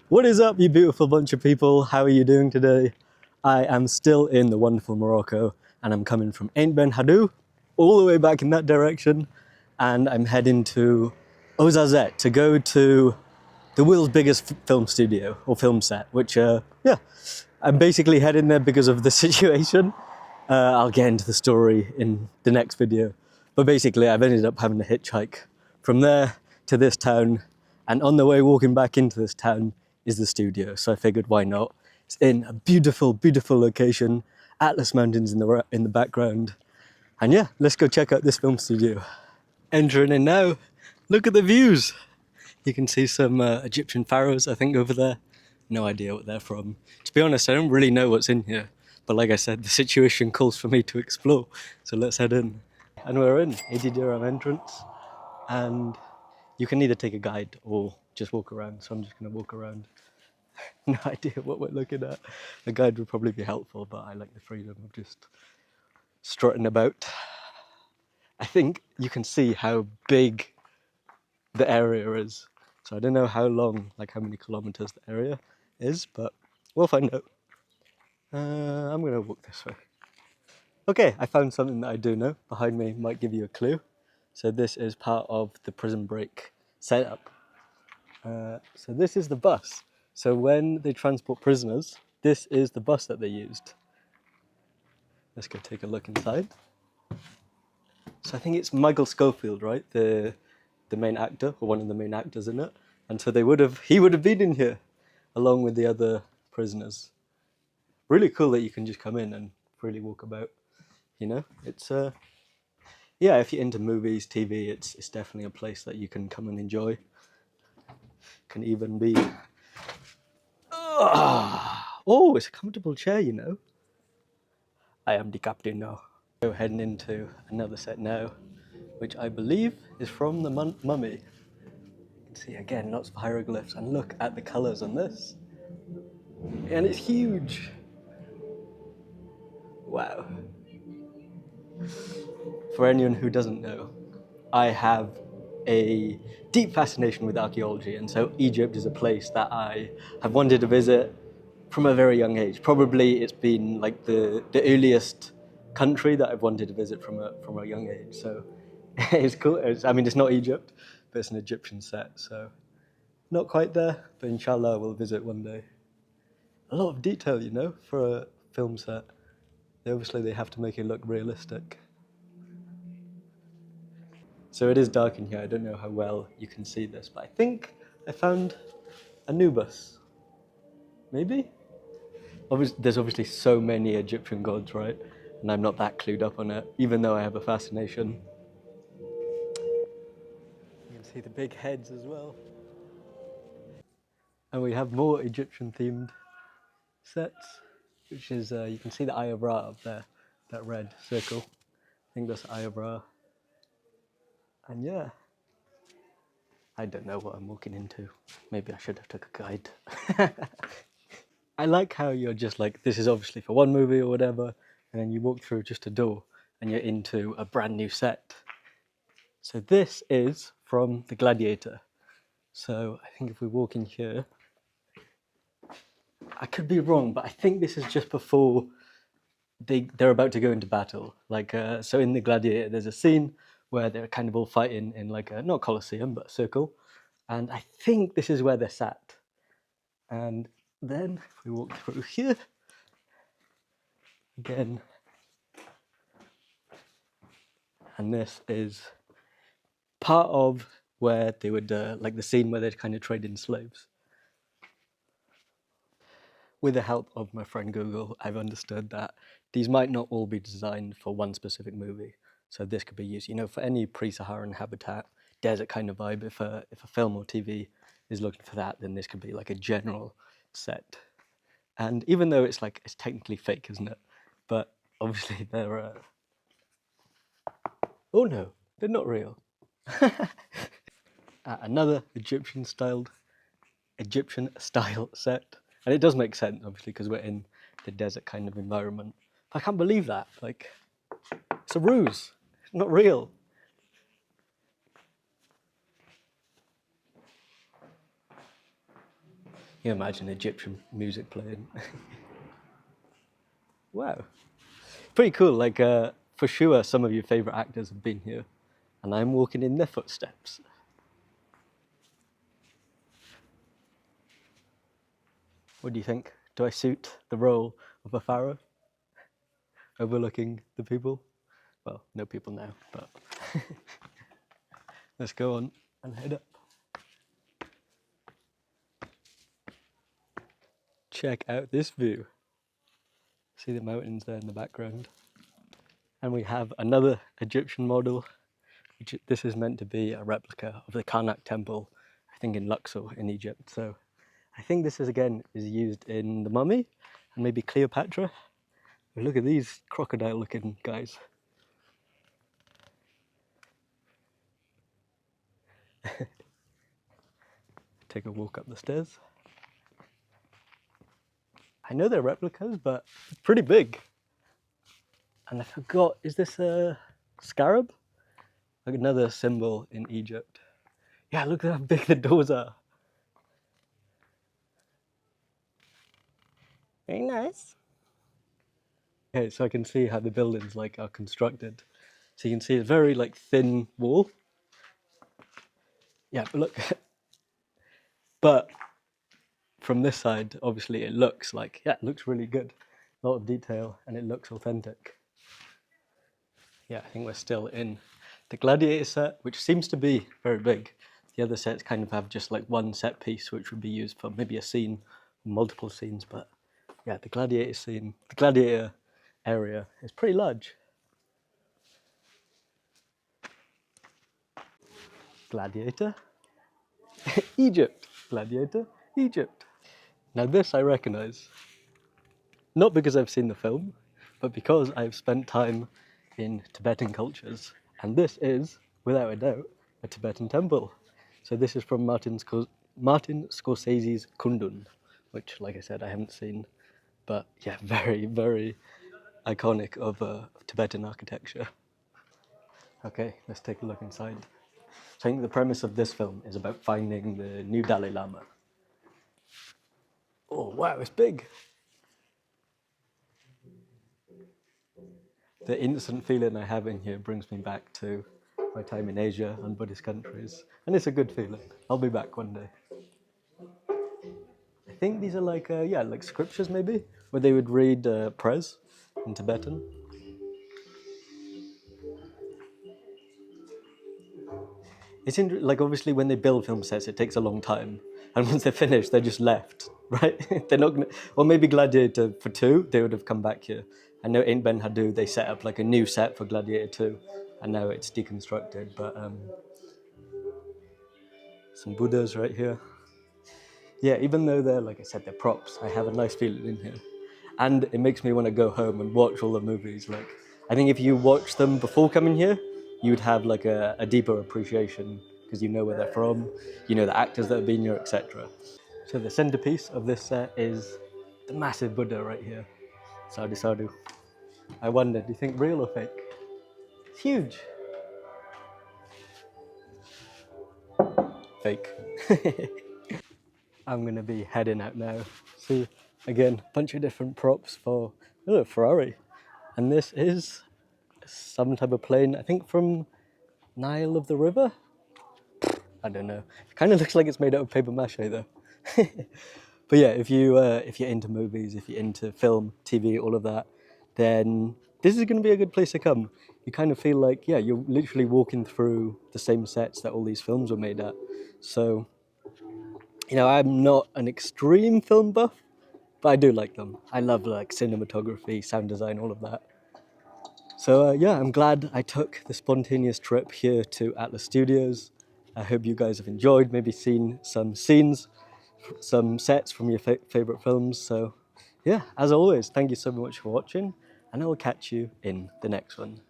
What is up, you beautiful bunch of people? How are you doing today? I am still in the wonderful Morocco, and I'm coming from Ait Benhaddu, all the way back in that direction, and I'm heading to Ouarzazate to go to the world's biggest film studio, or film set, which, I'm basically heading there because of the situation. I'll get into the story in the next video. But basically, I've ended up having to hitchhike from there to this town, and on the way walking back into this town is the studio. So I figured, why not? It's in a beautiful, beautiful location, Atlas Mountains in the background. And yeah, let's go check out this film studio. Entering in now, look at the views. You can see some Egyptian pharaohs, I think, over there. No idea what they're from. To be honest, I don't really know what's in here. But like I said, the situation calls for me to explore. So let's head in. And we're in 80 dirham entrance. And you can either take a guide or just walk around. So I'm just going to walk around. No idea what we're looking at. A guide would probably be helpful, but I like the freedom of just strutting about. I think you can see how big the area is. So I don't know how long, like how many kilometers the area is, but we'll find out. I'm gonna walk this way. Okay, I found something that I do know. Behind me might give you a clue. So this is part of the prison break setup. So this is the bus. So when they transport prisoners, this is the bus that they used. Let's go take a look inside. So I think it's Michael Scofield, right? The main actor, or one of the main actors in it. And so he would have been in here along with the other prisoners. Really cool that you can just come in and freely walk about. You know, it's yeah, if you're into movies, TV, it's definitely a place that you can come and enjoy. Can even be oh, it's a comfortable chair, you know. I am the captain now. We're heading into another set now, which I believe is from the mummy. You can see again lots of hieroglyphs, and look at the colours on this. And it's huge. Wow. For anyone who doesn't know, I have a deep fascination with archaeology, and so Egypt is a place that I have wanted to visit from a very young age. Probably it's been like the earliest country that I've wanted to visit from a young age. So it's cool. It's not Egypt, but it's an Egyptian set. So not quite there, but inshallah we'll visit one day. A lot of detail, you know, for a film set. Obviously they have to make it look realistic. So it is dark in here. I don't know how well you can see this, but I think I found Anubis. Maybe? There's obviously so many Egyptian gods, right? And I'm not that clued up on it, even though I have a fascination. You can see the big heads as well. And we have more Egyptian-themed sets, which is, you can see the Eye of Ra up there, that red circle. I think that's Eye of Ra. And yeah, I don't know what I'm walking into. Maybe I should have took a guide. I like how you're just like, this is obviously for one movie or whatever, and then you walk through just a door and you're into a brand new set. So this is from the Gladiator. So I think if we walk in here, I could be wrong, but I think this is just before they're about to go into battle. Like, so in the Gladiator, there's a scene where they're kind of all fighting in like a, not Colosseum, but a circle. And I think this is where they're sat. And then if we walk through here, again, and this is part of where they would, like the scene where they'd kind of trade in slaves. With the help of my friend Google, I've understood that these might not all be designed for one specific movie. So this could be used, you know, for any pre-Saharan habitat, desert kind of vibe. If a film or TV is looking for that, then this could be like a general set. And even though it's technically fake, isn't it? But obviously they're, oh no, they're not real. Another Egyptian style set. And it does make sense, obviously, because we're in the desert kind of environment. I can't believe that. Like, it's a ruse. It's not real. You imagine Egyptian music playing. Wow. Pretty cool. Like, for sure, some of your favorite actors have been here, and I'm walking in their footsteps. What do you think? Do I suit the role of a pharaoh, overlooking the people? Well, no people now, but let's go on and head up. Check out this view. See the mountains there in the background. And we have another Egyptian model. This is meant to be a replica of the Karnak temple, I think in Luxor in Egypt. So I think this is again is used in the Mummy and maybe Cleopatra. But look at these crocodile looking guys. Take a walk up the stairs. I know they're replicas, but pretty big. And I forgot, is this a scarab? Like another symbol in Egypt. Yeah, look at how big the doors are. Very nice. Okay, so I can see how the buildings like are constructed. So you can see a very like thin wall. Yeah, but look. But from this side, obviously it looks like, yeah, it looks really good. A lot of detail and it looks authentic. Yeah, I think we're still in the Gladiator set, which seems to be very big. The other sets kind of have just like one set piece, which would be used for maybe a scene, multiple scenes. But yeah, the Gladiator scene, the Gladiator area is pretty large. Gladiator, Egypt. Gladiator, Egypt. Now this I recognise, not because I've seen the film, but because I've spent time in Tibetan cultures. And this is, without a doubt, a Tibetan temple. So this is from Martin Scorsese's Kundun, which, like I said, I haven't seen. But yeah, very, very iconic of Tibetan architecture. Okay, let's take a look inside. So I think the premise of this film is about finding the new Dalai Lama. Oh, wow, it's big. The instant feeling I have in here brings me back to my time in Asia and Buddhist countries. And it's a good feeling. I'll be back one day. I think these are like, yeah, like scriptures maybe, where they would read prayers in Tibetan. It's like obviously when they build film sets, it takes a long time. And once they're finished, they're just left, right? They're not gonna, or maybe Gladiator for 2, they would have come back here. I know Ait Benhaddu, they set up like a new set for Gladiator 2, and now it's deconstructed, but some Buddhas right here. Yeah, even though they're, like I said, they're props, I have a nice feeling in here. And it makes me want to go home and watch all the movies. Like, I think if you watch them before coming here, you'd have like a deeper appreciation because you know where they're from, you know the actors that have been here, etc. So the centerpiece of this set is the massive Buddha right here. Sadhu sadhu. I wonder, do you think real or fake? It's huge. Fake. I'm gonna be heading out now. See, again, a bunch of different props for Ferrari. And this is some type of plane, I think from Nile of the River? I don't know. It kind of looks like it's made out of paper mache though. But yeah, if you're into movies, if you're into film, TV, all of that, then this is going to be a good place to come. You kind of feel like, yeah, you're literally walking through the same sets that all these films were made at. So, you know, I'm not an extreme film buff, but I do like them. I love like cinematography, sound design, all of that. So yeah, I'm glad I took the spontaneous trip here to Atlas Studios. I hope you guys have enjoyed, maybe seen some scenes, some sets from your favorite films. So yeah, as always, thank you so much for watching, and I will catch you in the next one.